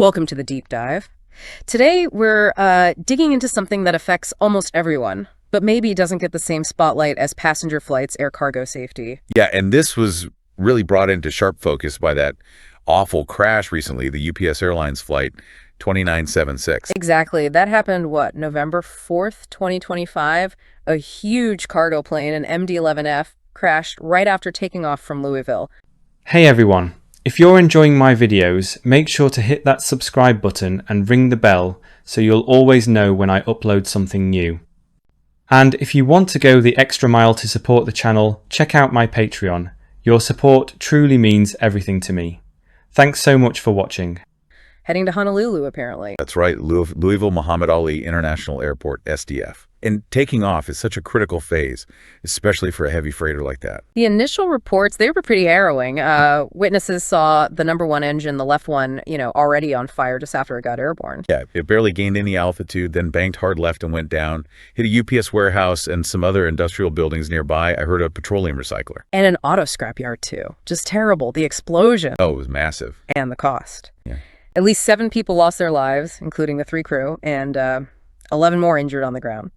Welcome to the deep dive. Today, we're digging into something that affects almost everyone, but maybe doesn't get the same spotlight as passenger flights, air cargo safety. Yeah, and this was really brought into sharp focus by that awful crash recently, the UPS Airlines flight 2976. Exactly. That happened, November 4th, 2025? A huge cargo plane, an MD-11F, crashed right after taking off from Louisville. Hey everyone, if you're enjoying my videos, make sure to hit that subscribe button and ring the bell so you'll always know when I upload something new. And if you want to go the extra mile to support the channel, check out my Patreon. Your support truly means everything to me. Thanks so much for watching. Heading to Honolulu, apparently. That's right, Louisville Muhammad Ali International Airport, SDF. And taking off is such a critical phase, especially for a heavy freighter like that. The initial reports, they were pretty harrowing. Witnesses saw the number one engine, the left one, already on fire just after it got airborne. Yeah, it barely gained any altitude, then banked hard left and went down, hit a UPS warehouse and some other industrial buildings nearby. I heard a petroleum recycler. And an auto scrapyard, too. Just terrible. The explosion. Oh, it was massive. And the cost. Yeah. At least 7 people lost their lives, including the 3 crew, and 11 more injured on the ground.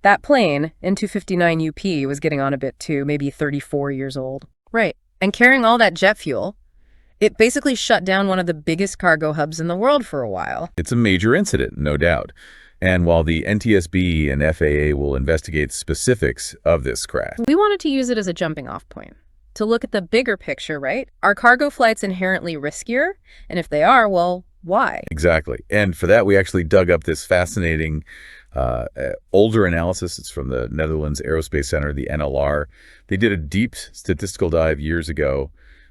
That plane, N259UP, was getting on a bit too, maybe 34 years old. Right. And carrying all that jet fuel, it basically shut down one of the biggest cargo hubs in the world for a while. It's a major incident, no doubt. And while the NTSB and FAA will investigate specifics of this crash, we wanted to use it as a jumping off point. To look at the bigger picture, right? Are cargo flights inherently riskier? And if they are, well, why? Exactly. And for that, we actually dug up this fascinating older analysis. It's from the Netherlands Aerospace Center, the NLR. They did a deep statistical dive years ago,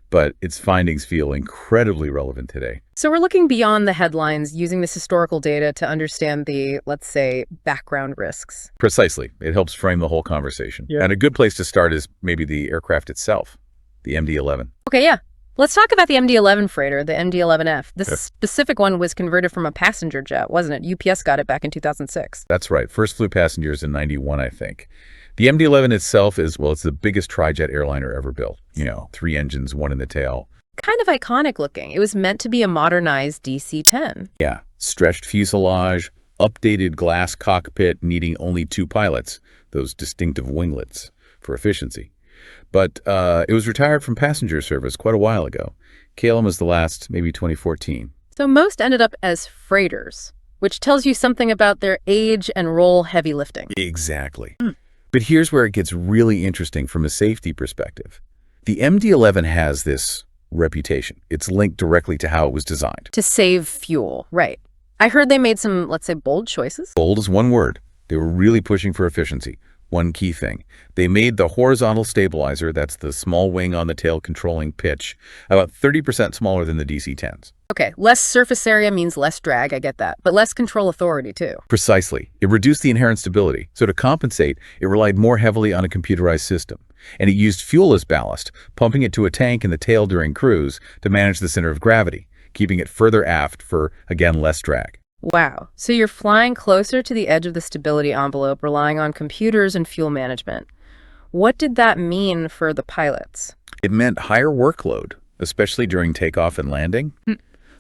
but its findings feel incredibly relevant today. So we're looking beyond the headlines, using this historical data to understand the, let's say, background risks. Precisely. It helps frame the whole conversation. Yeah. And a good place to start is maybe the aircraft itself, the MD-11. Okay, yeah. Let's talk about the MD-11 freighter, the MD-11F. This specific one was converted from a passenger jet, wasn't it? UPS got it back in 2006. That's right. First flew passengers in 91, I think. The MD-11 itself is, well, it's the biggest tri-jet airliner ever built. 3 engines, 1 in the tail. Kind of iconic looking. It was meant to be a modernized DC-10. Yeah. Stretched fuselage, updated glass cockpit needing only 2 pilots, those distinctive winglets for efficiency. But it was retired from passenger service quite a while ago. KLM was the last, maybe 2014. So most ended up as freighters, which tells you something about their age and role heavy lifting. Exactly. But here's where it gets really interesting from a safety perspective. The MD-11 has this reputation. It's linked directly to how it was designed. To save fuel, right. I heard they made some, let's say, bold choices. Bold is one word. They were really pushing for efficiency. One key thing. They made the horizontal stabilizer, that's the small wing on the tail controlling pitch, about 30% smaller than the DC-10s. Okay, less surface area means less drag, I get that, but less control authority too. Precisely. It reduced the inherent stability. So to compensate, it relied more heavily on a computerized system. And it used fuel as ballast, pumping it to a tank in the tail during cruise to manage the center of gravity, keeping it further aft for, again, less drag. Wow. So you're flying closer to the edge of the stability envelope, relying on computers and fuel management. What did that mean for the pilots? It meant higher workload, especially during takeoff and landing.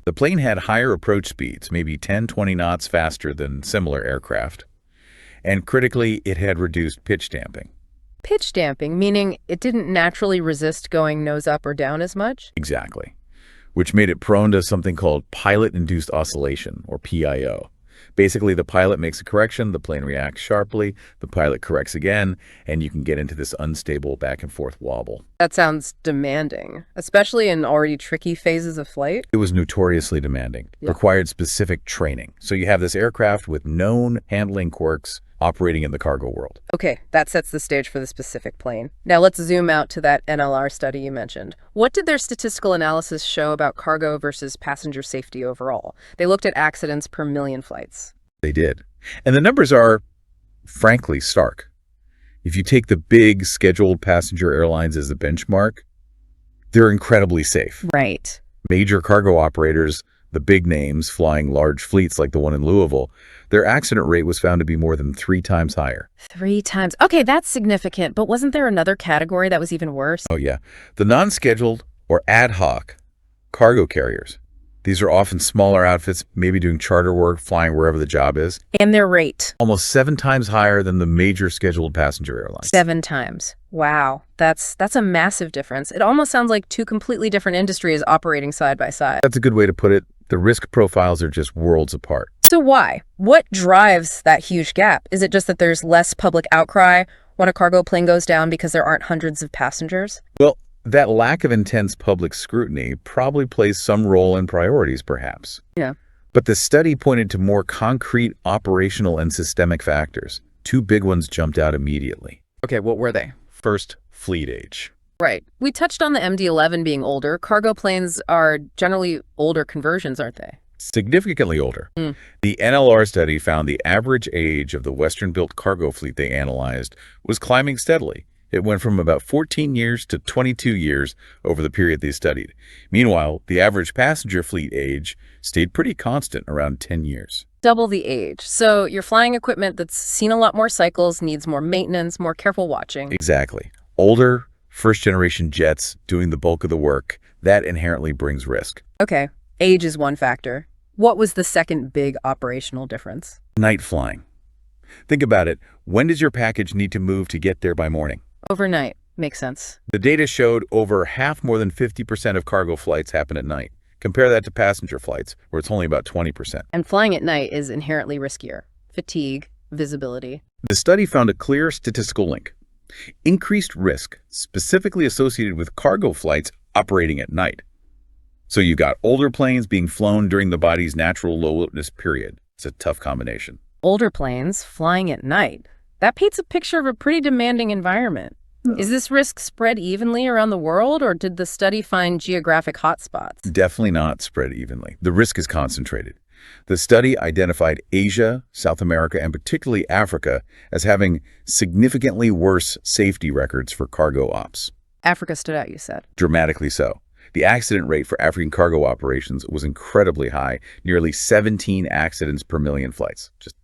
The plane had higher approach speeds, maybe 10, 20 knots faster than similar aircraft. And critically, it had reduced pitch damping. Pitch damping, meaning it didn't naturally resist going nose up or down as much? Exactly. Which made it prone to something called pilot-induced oscillation, or PIO. Basically, the pilot makes a correction, the plane reacts sharply, the pilot corrects again, and you can get into this unstable back-and-forth wobble. That sounds demanding, especially in already tricky phases of flight. It was notoriously demanding, required specific training. So you have this aircraft with known handling quirks operating in the cargo world. Okay, that sets the stage for the specific plane. Now let's zoom out to that NLR study you mentioned. What did their statistical analysis show about cargo versus passenger safety overall? They looked at accidents per million flights. They did. And the numbers are, frankly, stark. If you take the big scheduled passenger airlines as the benchmark, they're incredibly safe. Right. Major cargo operators, the big names flying large fleets like the one in Louisville, their accident rate was found to be more than 3 times higher. 3 times. Okay, that's significant. But wasn't there another category that was even worse? Oh, yeah. The non-scheduled or ad hoc cargo carriers, These are often smaller outfits, maybe doing charter work, flying wherever the job is. And their rate. Almost 7 times higher than the major scheduled passenger airlines. 7 times. Wow. That's a massive difference. It almost sounds like two completely different industries operating side by side. That's a good way to put it. The risk profiles are just worlds apart. So why? What drives that huge gap? Is it just that there's less public outcry when a cargo plane goes down because there aren't hundreds of passengers? Well, that lack of intense public scrutiny probably plays some role in priorities, perhaps. Yeah. But the study pointed to more concrete operational and systemic factors. 2 big ones jumped out immediately. Okay, what were they? First, fleet age. Right. We touched on the MD-11 being older. Cargo planes are generally older conversions, aren't they? Significantly older. Mm. The NLR study found the average age of the Western-built cargo fleet they analyzed was climbing steadily. It went from about 14 years to 22 years over the period they studied. Meanwhile, the average passenger fleet age stayed pretty constant, around 10 years. Double the age. So you're flying equipment that's seen a lot more cycles, needs more maintenance, more careful watching. Exactly. Older, first-generation jets doing the bulk of the work, that inherently brings risk. Okay, age is one factor. What was the second big operational difference? Night flying. Think about it. When does your package need to move to get there by morning? Overnight. Makes sense. The data showed over half, more than 50% of cargo flights happen at night. Compare that to passenger flights, where it's only about 20%. And flying at night is inherently riskier. Fatigue, visibility. The study found a clear statistical link. Increased risk, specifically associated with cargo flights operating at night. So you've got older planes being flown during the body's natural low-witness period. It's a tough combination. Older planes flying at night. That paints a picture of a pretty demanding environment. Is this risk spread evenly around the world, or did the study find geographic hotspots? Definitely not spread evenly. The risk is concentrated. The study identified Asia, South America, and particularly Africa as having significantly worse safety records for cargo ops. Africa stood out, you said. Dramatically so. The accident rate for African cargo operations was incredibly high, nearly 17 accidents per million flights. Just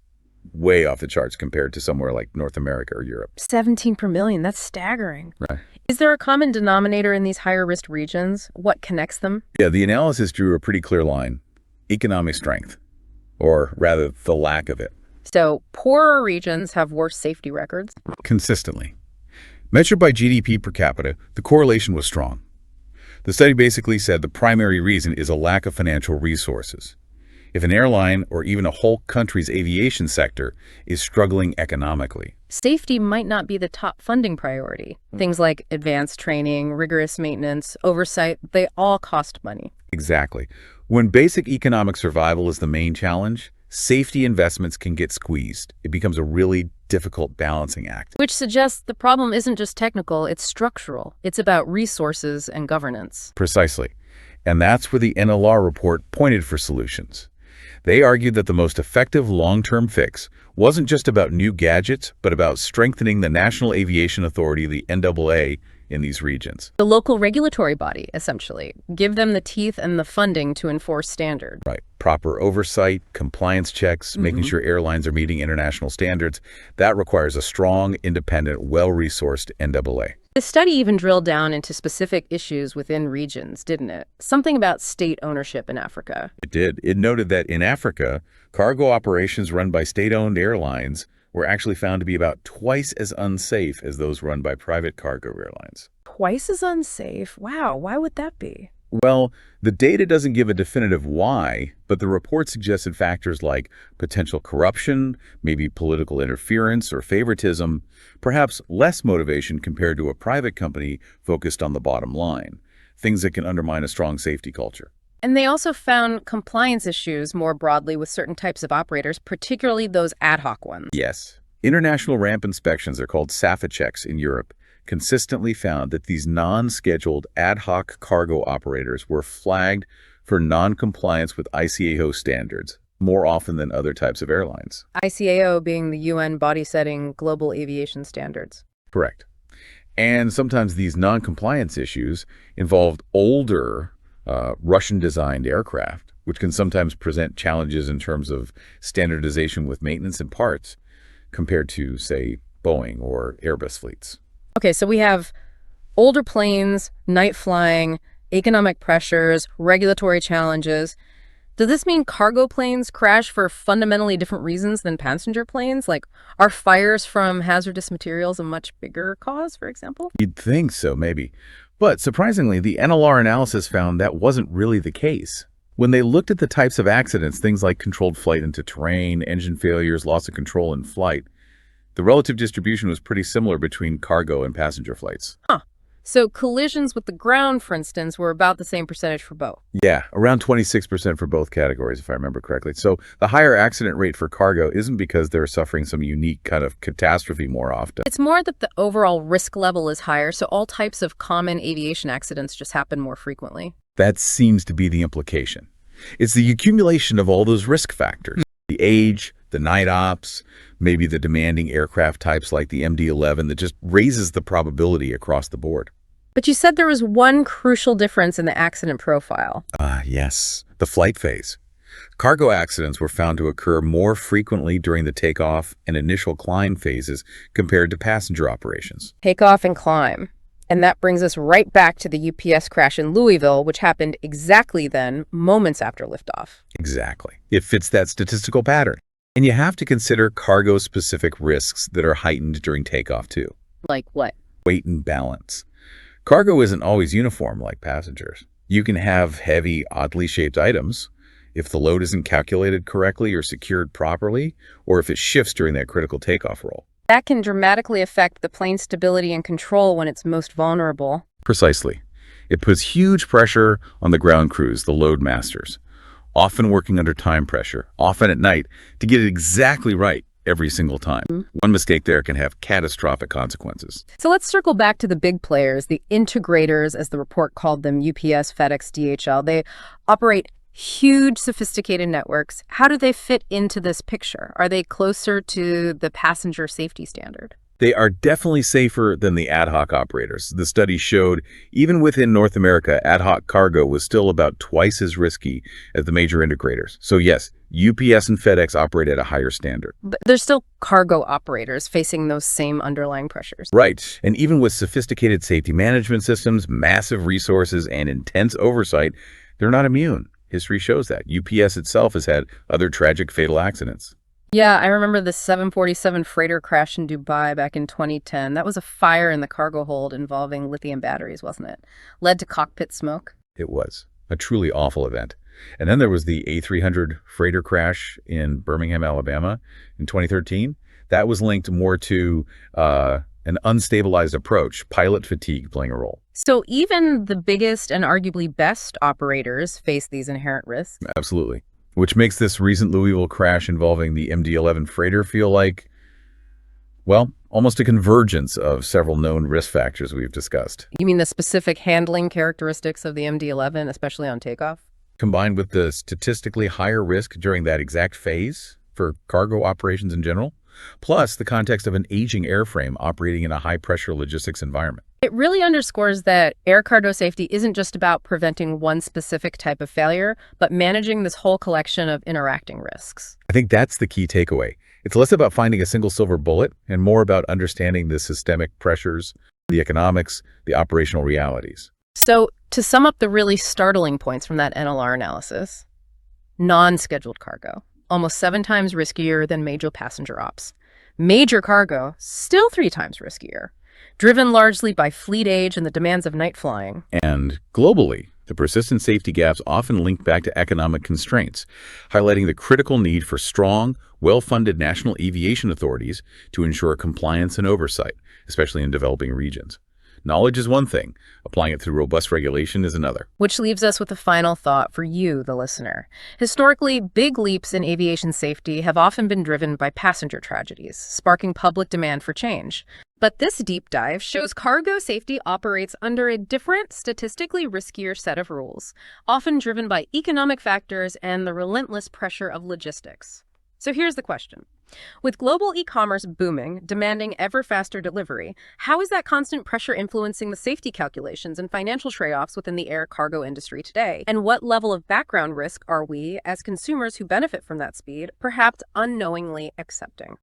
way off the charts compared to somewhere like North America or Europe. 17 per million, that's staggering. Right. Is there a common denominator in these higher risk regions? What connects them? Yeah, the analysis drew a pretty clear line. Economic strength, or rather the lack of it. So poorer regions have worse safety records? Consistently. Measured by GDP per capita, the correlation was strong. The study basically said the primary reason is a lack of financial resources. If an airline or even a whole country's aviation sector is struggling economically, safety might not be the top funding priority. Things like advanced training, rigorous maintenance, oversight, they all cost money. exactly. When basic economic survival is the main challenge, safety investments can get squeezed. It becomes a really difficult balancing act. Which suggests the problem isn't just technical, it's structural. It's about resources and governance. Precisely. And that's where the NLR report pointed for solutions. They argued that the most effective long-term fix wasn't just about new gadgets, but about strengthening the National Aviation Authority, the NAA, in these regions. The local regulatory body, essentially. Give them the teeth and the funding to enforce standards. Right. Proper oversight, compliance checks, making sure airlines are meeting international standards. That requires a strong, independent, well-resourced NAA. The study even drilled down into specific issues within regions, didn't it? Something about state ownership in Africa. It did. It noted that in Africa, cargo operations run by state-owned airlines were actually found to be about twice as unsafe as those run by private cargo airlines. Twice as unsafe? Wow, why would that be? Well, the data doesn't give a definitive why, but the report suggested factors like potential corruption, maybe political interference or favoritism, perhaps less motivation compared to a private company focused on the bottom line, things that can undermine a strong safety culture. And they also found compliance issues more broadly with certain types of operators, particularly those ad hoc ones. Yes. International ramp inspections are called SAFA checks in Europe, consistently found that these non-scheduled ad hoc cargo operators were flagged for non-compliance with ICAO standards more often than other types of airlines. ICAO being the UN body setting global aviation standards. Correct. And sometimes these non-compliance issues involved older Russian-designed aircraft, which can sometimes present challenges in terms of standardization with maintenance and parts compared to, say, Boeing or Airbus fleets. Okay, so we have older planes, night flying, economic pressures, regulatory challenges. Does this mean cargo planes crash for fundamentally different reasons than passenger planes? Like, are fires from hazardous materials a much bigger cause, for example? You'd think so, maybe. But surprisingly, the NLR analysis found that wasn't really the case. When they looked at the types of accidents, things like controlled flight into terrain, engine failures, loss of control in flight, the relative distribution was pretty similar between cargo and passenger flights. Huh. So collisions with the ground, for instance, were about the same percentage for both. Yeah, around 26% for both categories, if I remember correctly. So the higher accident rate for cargo isn't because they're suffering some unique kind of catastrophe more often. It's more that the overall risk level is higher, so all types of common aviation accidents just happen more frequently. That seems to be the implication. It's the accumulation of all those risk factors. The age, the night ops, maybe the demanding aircraft types like the MD-11 that just raises the probability across the board. But you said there was one crucial difference in the accident profile. Yes, the flight phase. Cargo accidents were found to occur more frequently during the takeoff and initial climb phases compared to passenger operations. Takeoff and climb. And that brings us right back to the UPS crash in Louisville, which happened exactly then, moments after liftoff. Exactly. It fits that statistical pattern. And you have to consider cargo-specific risks that are heightened during takeoff, too. Like what? Weight and balance. Cargo isn't always uniform like passengers. You can have heavy, oddly shaped items if the load isn't calculated correctly or secured properly, or if it shifts during that critical takeoff roll. That can dramatically affect the plane's stability and control when it's most vulnerable. Precisely. It puts huge pressure on the ground crews, the load masters, often working under time pressure, often at night, to get it exactly right every single time. One mistake there can have catastrophic consequences. So let's circle back to the big players, the integrators, as the report called them, UPS, FedEx, DHL. They operate huge, sophisticated networks. How do they fit into this picture? Are they closer to the passenger safety standard? They are definitely safer than the ad hoc operators. The study showed even within North America, ad hoc cargo was still about twice as risky as the major integrators. So yes, UPS and FedEx operate at a higher standard. But there's still cargo operators facing those same underlying pressures. Right. And even with sophisticated safety management systems, massive resources, and intense oversight, they're not immune. History shows that. UPS itself has had other tragic fatal accidents. Yeah, I remember the 747 freighter crash in Dubai back in 2010. That was a fire in the cargo hold involving lithium batteries, wasn't it? Led to cockpit smoke. It was a truly awful event. And then there was the A300 freighter crash in Birmingham, Alabama in 2013. That was linked more to an unstabilized approach, pilot fatigue playing a role. So even the biggest and arguably best operators face these inherent risks. Absolutely. Which makes this recent Louisville crash involving the MD-11 freighter feel like, well, almost a convergence of several known risk factors we've discussed. You mean the specific handling characteristics of the MD-11, especially on takeoff? Combined with the statistically higher risk during that exact phase for cargo operations in general, plus the context of an aging airframe operating in a high-pressure logistics environment. It really underscores that air cargo safety isn't just about preventing one specific type of failure, but managing this whole collection of interacting risks. I think that's the key takeaway. It's less about finding a single silver bullet and more about understanding the systemic pressures, the economics, the operational realities. So to sum up the really startling points from that NLR analysis, non-scheduled cargo, almost 7 times riskier than major passenger ops. Major cargo, still 3 times riskier, driven largely by fleet age and the demands of night flying. And globally, the persistent safety gaps often link back to economic constraints, highlighting the critical need for strong, well-funded national aviation authorities to ensure compliance and oversight, especially in developing regions. Knowledge is one thing. Applying it through robust regulation is another. Which leaves us with a final thought for you, the listener. Historically, big leaps in aviation safety have often been driven by passenger tragedies, sparking public demand for change. But this deep dive shows cargo safety operates under a different, statistically riskier set of rules, often driven by economic factors and the relentless pressure of logistics. So here's the question. With global e-commerce booming, demanding ever faster delivery, how is that constant pressure influencing the safety calculations and financial trade-offs within the air cargo industry today? And what level of background risk are we, as consumers who benefit from that speed, perhaps unknowingly accepting?